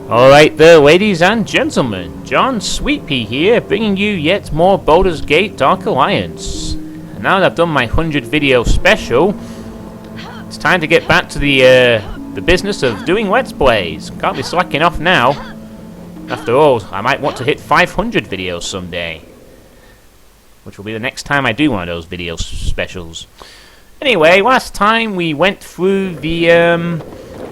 Alright there, ladies and gentlemen, John Suitepee here, bringing you yet more Baldur's Gate Dark Alliance. And now that I've done my 100 video special, it's time to get back to the business of doing Let's Plays. Can't be slacking off now. After all, I might want to hit 500 videos someday, which will be the next time I do one of those video specials. Anyway, last time we went through the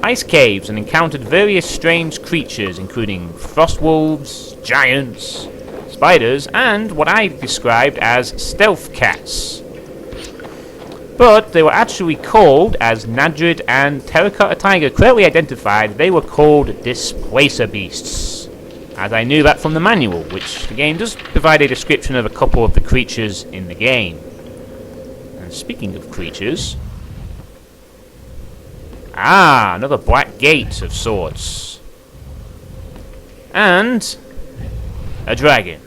ice caves and encountered various strange creatures, including frost wolves, giants, spiders, and what I described as stealth cats. But they were actually called, as Nadrid and Terracotta Tiger clearly identified, they were called displacer beasts, as I knew that from the manual, which the game does provide a description of a couple of the creatures in the game. And speaking of creatures, another black gate of sorts. And a dragon.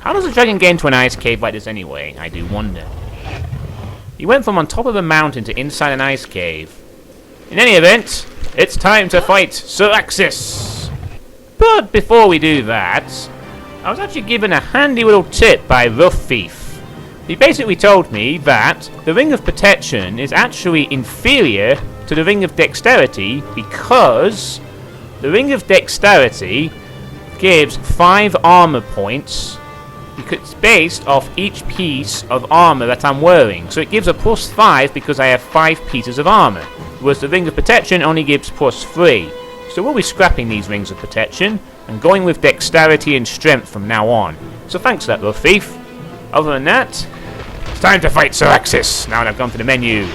How does a dragon get into an ice cave like this anyway? I do wonder. He went from on top of a mountain to inside an ice cave. In any event, it's time to fight Syraxis. But before we do that, I was actually given a handy little tip by Rough Thief. He basically told me that the Ring of Protection is actually inferior to the Ring of Dexterity because the Ring of Dexterity gives 5 armor points because it's based off each piece of armor that I'm wearing. So it gives a +5 because I have 5 pieces of armor, whereas the Ring of Protection only gives +3. So we'll be scrapping these Rings of Protection and going with Dexterity and Strength from now on. So thanks for that, Rough Thief. Other than that, it's time to fight Syraxis, now that I've gone to the menu.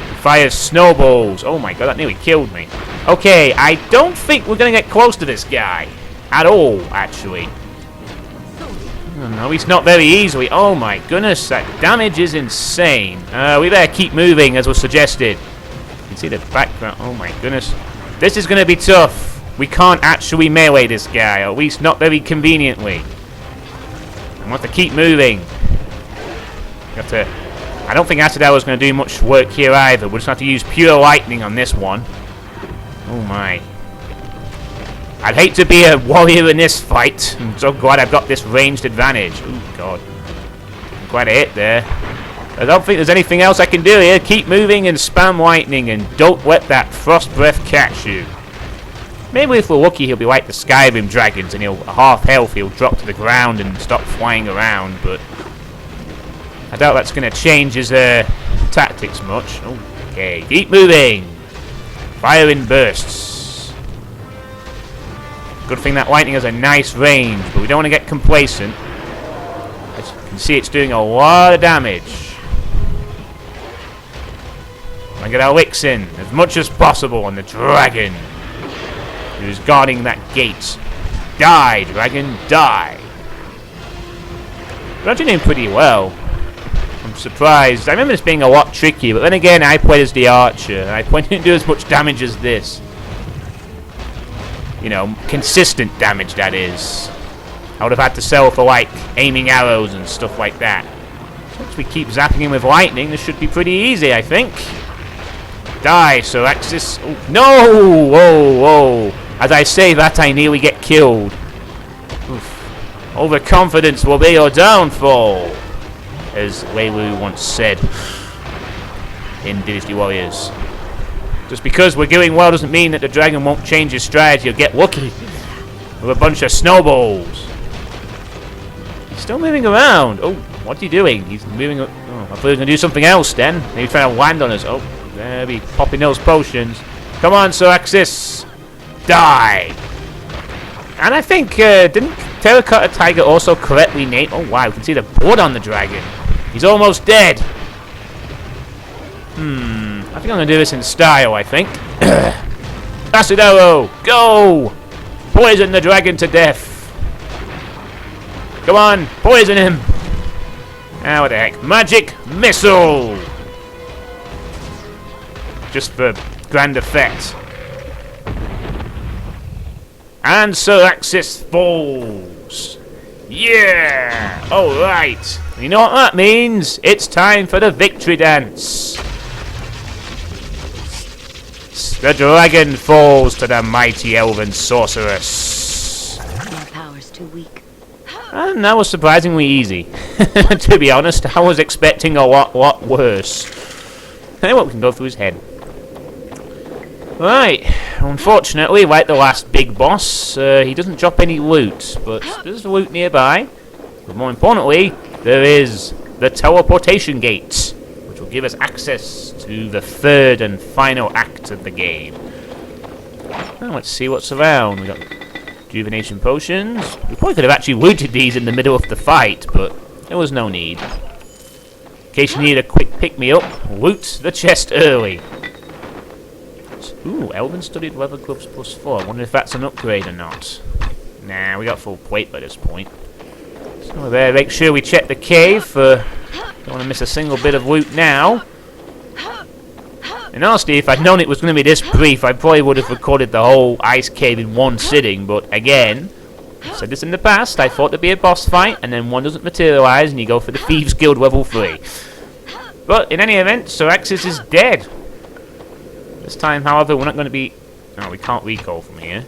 He fires snowballs. Oh my god, that nearly killed me. Okay, I don't think we're going to get close to this guy. At all, actually. No, he's not very easily. Oh my goodness, that damage is insane. We better keep moving, as was suggested. You can see the background. Oh my goodness. This is going to be tough. We can't actually melee this guy, or at least not very conveniently. I want to keep moving. I don't think Acid Hour is going to do much work here either. We'll just have to use pure lightning on this one. Oh my. I'd hate to be a warrior in this fight. I'm so glad I've got this ranged advantage. Oh god. Quite a hit there. I don't think there's anything else I can do here. Keep moving and spam lightning and don't let that frost breath catch you. Maybe if we're lucky he'll be like the Skyrim dragons and he'll half health, he'll drop to the ground and stop flying around, but I doubt that's going to change his tactics much. Okay, keep moving. Fire in bursts. Good thing that lightning has a nice range, but we don't want to get complacent. As you can see, it's doing a lot of damage. I get our licks in as much as possible on the dragon who's guarding that gate. Die, dragon, die. We're actually doing pretty well. I'm surprised. I remember this being a lot tricky, but then again, I played as the archer, and I didn't do as much damage as this. You know, consistent damage, that is. I would have had to sell for, like, aiming arrows and stuff like that. Once we keep zapping him with lightning, this should be pretty easy, I think. Die, Syraxis. Oh, no! Whoa, whoa. As I say that, I nearly get killed. Oof. Overconfidence will be your downfall, as Leilu once said in Dynasty Warriors. Just because we're doing well doesn't mean that the dragon won't change his strategy or get lucky with a bunch of snowballs. He's still moving around. Oh, what's he doing? He's moving. Oh, I thought he was going to do something else then. Maybe trying to land on us. Oh, there he popping those potions. Come on, Syraxis. Die! And I think, didn't Terracotta Tiger also correctly name... Oh wow, you can see the blood on the dragon. He's almost dead. I think I'm going to do this in style, I think. Acid Arrow, go! Poison the dragon to death. Come on, poison him. Ah, what the heck. Magic Missile! Just for grand effect. And Syraxis falls. Yeah! Alright. You know what that means? It's time for the victory dance. The dragon falls to the mighty elven sorceress. My power's too weak. And that was surprisingly easy. To be honest, I was expecting a lot worse. Anyway, we can go through his head. Right, unfortunately, like the last big boss, he doesn't drop any loot, but there's loot nearby. But more importantly, there is the teleportation gate, which will give us access to the third and final act of the game. Well, let's see what's around. We got rejuvenation potions. We probably could have actually looted these in the middle of the fight, but there was no need. In case you need a quick pick-me-up, loot the chest early. Ooh, Elven Studied Leather Gloves +4. I wonder if that's an upgrade or not. Nah, we got full plate by this point. So there, make sure we check the cave for... Don't want to miss a single bit of loot now. And honestly, if I'd known it was going to be this brief, I probably would have recorded the whole ice cave in one sitting. But again, I've said this in the past, I thought there'd be a boss fight, and then one doesn't materialise, and you go for the Thieves Guild level 3. But in any event, Sir Axis is dead. This time, however, we're not going to be... No, we can't recall from here.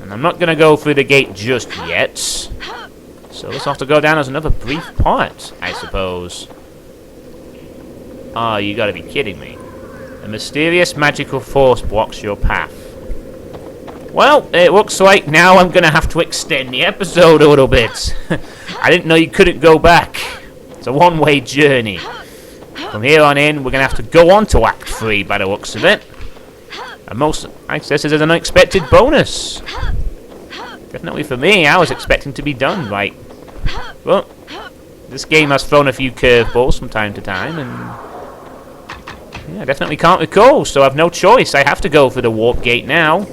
And I'm not going to go through the gate just yet. So this will have to go down as another brief part, I suppose. Oh, you gotta be kidding me. A mysterious magical force blocks your path. Well, it looks like now I'm gonna have to extend the episode a little bit. I didn't know you couldn't go back. It's a one-way journey. From here on in, we're gonna have to go on to Act 3 by the looks of it. And most access is an unexpected bonus. Definitely for me, I was expecting to be done, right? Well, this game has thrown a few curveballs from time to time, and yeah, I definitely can't recall, so I've no choice. I have to go for the warp gate now.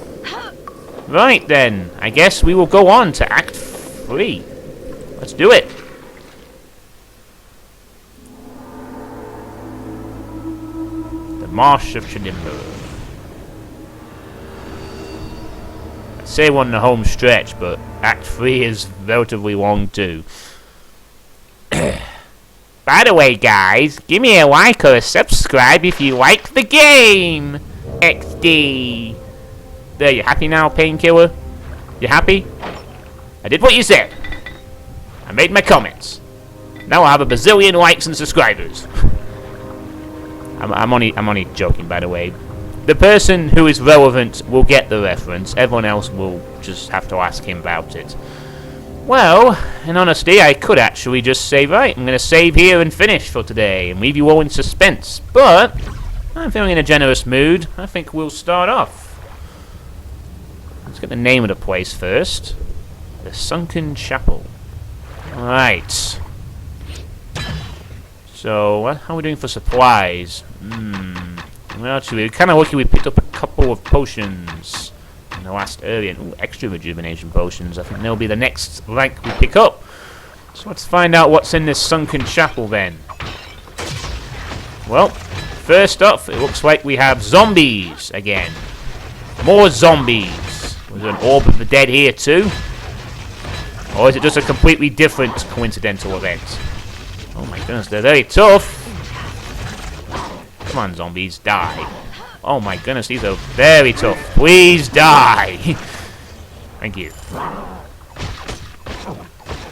Right then, I guess we will go on to Act 3. Let's do it. The Marsh of Chidimber. I'd say we're on the home stretch, but Act 3 is relatively long too. By the way, guys, give me a like or a subscribe if you like the game. XD. There, you happy now, Painkiller? You happy? I did what you said. I made my comments. Now I have a bazillion likes and subscribers. I'm only joking, by the way. The person who is relevant will get the reference. Everyone else will just have to ask him about it. Well, in honesty, I could actually just say, right, I'm going to save here and finish for today and leave you all in suspense. But I'm feeling in a generous mood. I think we'll start off. Let's get the name of the place first. The Sunken Chapel. Alright. So, how are we doing for supplies? Well, actually, we're kind of lucky we picked up a couple of potions in the last area. Ooh, extra rejuvenation potions. I think they'll be the next rank we pick up. So let's find out what's in this Sunken Chapel then. Well, first off, it looks like we have zombies again. More zombies. Was there an orb of the dead here too? Or is it just a completely different coincidental event? Oh my goodness, they're very tough. Come on, zombies, die. Oh my goodness, these are very tough. Please die. Thank you.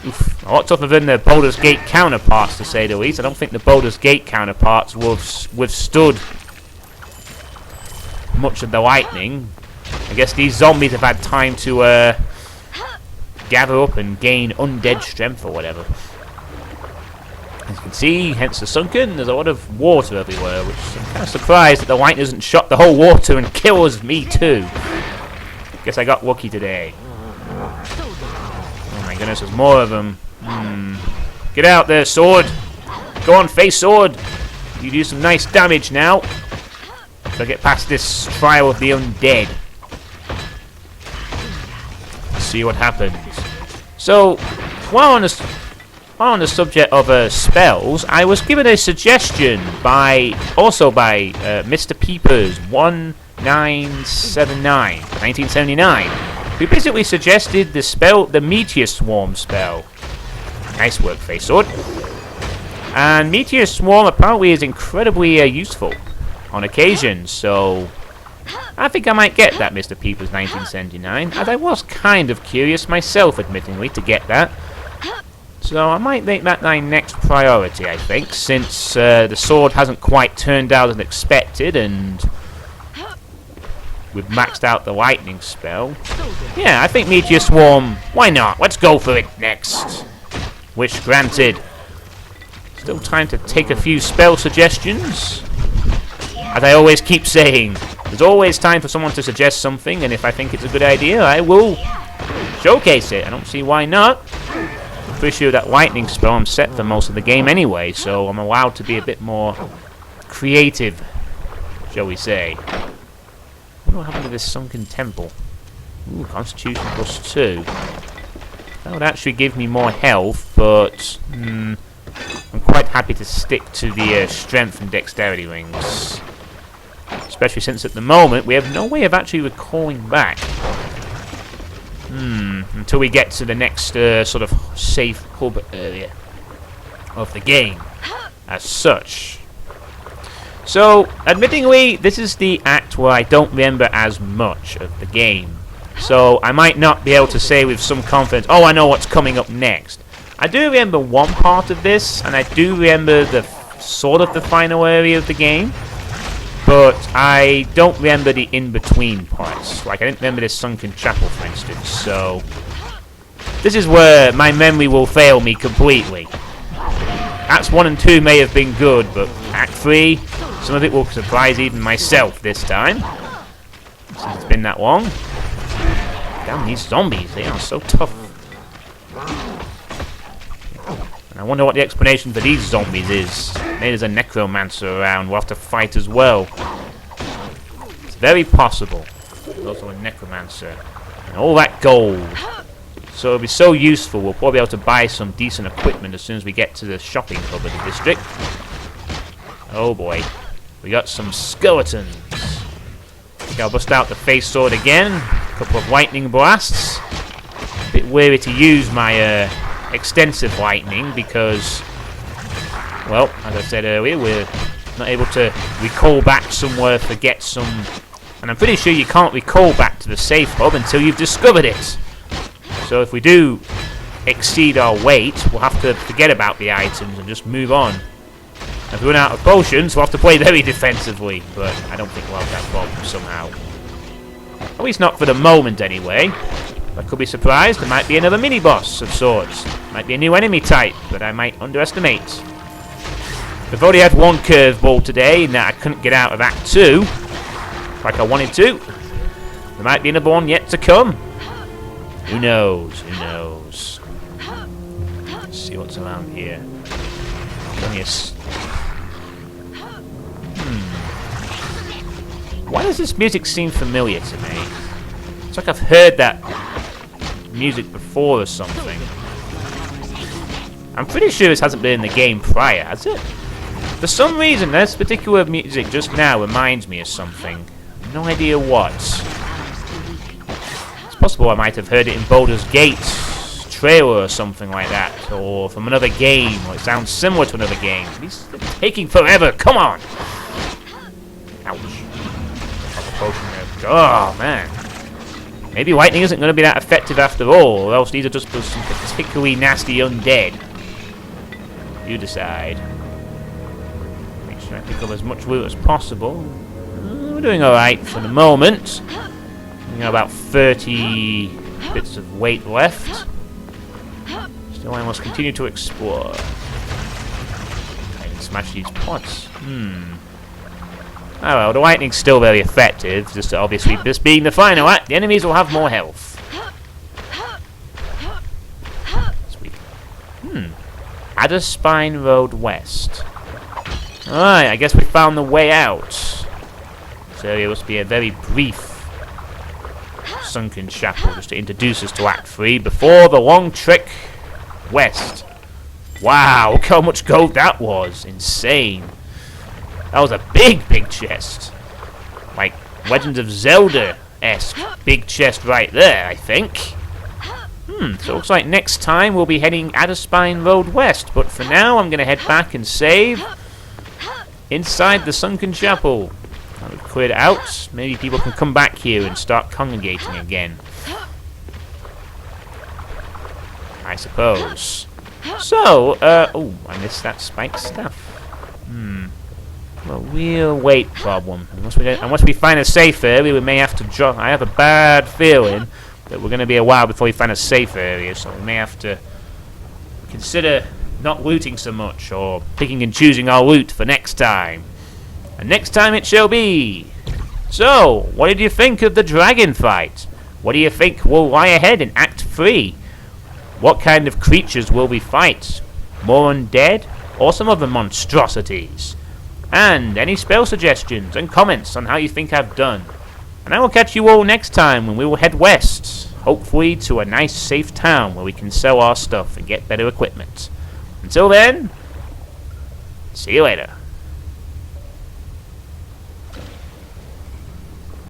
Oof, a lot tougher than the Baldur's Gate counterparts, to say the least. I don't think the Baldur's Gate counterparts withstood much of the lightning. I guess these zombies have had time to gather up and gain undead strength or whatever. As you can see, hence the sunken, there's a lot of water everywhere, which I'm kind of surprised that the lightning hasn't shot the whole water and kills me too. Guess I got lucky today. Oh my goodness, there's more of them. Get out there, sword! Go on, face sword! You do some nice damage now. So I get past this trial of the undead. Let's see what happens. So, while on the subject of spells, I was given a suggestion by Mr. Peepers 1979, 1979, who basically suggested the Meteor Swarm spell. Nice work, Face Sword. And Meteor Swarm apparently is incredibly useful on occasion, so I think I might get that Mr. Peepers 1979, as I was kind of curious myself, admittingly, to get that. So I might make that my next priority, I think, since the sword hasn't quite turned out as expected, and we've maxed out the lightning spell. Yeah, I think Meteor Swarm, why not? Let's go for it next. Wish granted. Still time to take a few spell suggestions. As I always keep saying, there's always time for someone to suggest something, and if I think it's a good idea, I will showcase it. I don't see why not. I'm pretty sure that lightning spell I'm set for most of the game anyway, so I'm allowed to be a bit more creative, shall we say. What will happen to this sunken temple? Ooh, Constitution +2. That would actually give me more health, but I'm quite happy to stick to the strength and dexterity rings. Especially since at the moment we have no way of actually recalling back. Until we get to the next sort of safe hub area of the game as such. So, admittingly, this is the act where I don't remember as much of the game. So, I might not be able to say with some confidence, oh, I know what's coming up next. I do remember one part of this, and I do remember the sort of the final area of the game. But I don't remember the in-between parts. Like, I didn't remember this Sunken Chapel, for instance. So, this is where my memory will fail me completely. Acts 1 and 2 may have been good, but Act 3, some of it will surprise even myself this time. Since it's been that long. Damn, these zombies, they are so tough. And I wonder what the explanation for these zombies is. Maybe there's a necromancer around we'll have to fight as well. It's very possible. There's also a necromancer. And all that gold. So it'll be so useful, we'll probably be able to buy some decent equipment as soon as we get to the shopping hub of the district. Oh boy. We got some skeletons. I think I'll bust out the face sword again. A couple of lightning blasts. A bit weary to use my extensive lightning because, well, as I said earlier, we're not able to recall back somewhere, forget some, and I'm pretty sure you can't recall back to the safe hub until you've discovered it. So if we do exceed our weight, we'll have to forget about the items and just move on. If we run out of potions, we'll have to play very defensively, but I don't think we'll have that problem somehow. At least not for the moment anyway. I could be surprised, there might be another mini-boss of sorts. Might be a new enemy type that I might underestimate. We've already had one curveball today in that I couldn't get out of Act 2, like I wanted to. There might be another one yet to come. Who knows, who knows. Let's see what's around here. Only a Why does this music seem familiar to me? It's like I've heard that music before or something. I'm pretty sure this hasn't been in the game prior, has it? For some reason, this particular music just now reminds me of something. No idea what. It's possible I might have heard it in Baldur's Gate trailer or something like that, or from another game, or it sounds similar to another game. These are taking forever, come on! Ouch. Oh, man. Maybe lightning isn't going to be that effective after all, or else these are just some particularly nasty undead. You decide. Make sure I pick up as much loot as possible. We're doing alright for the moment. We got about 30 bits of weight left. Still, I must continue to explore. I can smash these pots. Oh well, the lightning's still very effective, just obviously this being the final act, the enemies will have more health. Sweet. Adderspine Road West. Alright, I guess we found the way out. This area must be a very brief Sunken Chapel, just to introduce us to Act 3 before the long trek west. Wow, look how much gold that was. Insane. That was a big, big chest. Like Legend of Zelda-esque big chest right there, I think. So it looks like next time we'll be heading Adderspine Road West. But for now, I'm going to head back and save inside the Sunken Chapel. Now we've cleared it out. Maybe people can come back here and start congregating again. I suppose. So, oh, I missed that spike stuff. Well, we'll wait, problem. Unless we find a safe area, we may have to drop. I have a bad feeling that we're going to be a while before we find a safe area, so we may have to consider not looting so much, or picking and choosing our loot for next time. And next time it shall be. So, what did you think of the dragon fight? What do you think will lie ahead in Act 3? What kind of creatures will we fight? More undead, or some other monstrosities? And any spell suggestions and comments on how you think I've done. And I will catch you all next time when we will head west, hopefully to a nice safe town where we can sell our stuff and get better equipment. Until then, see you later.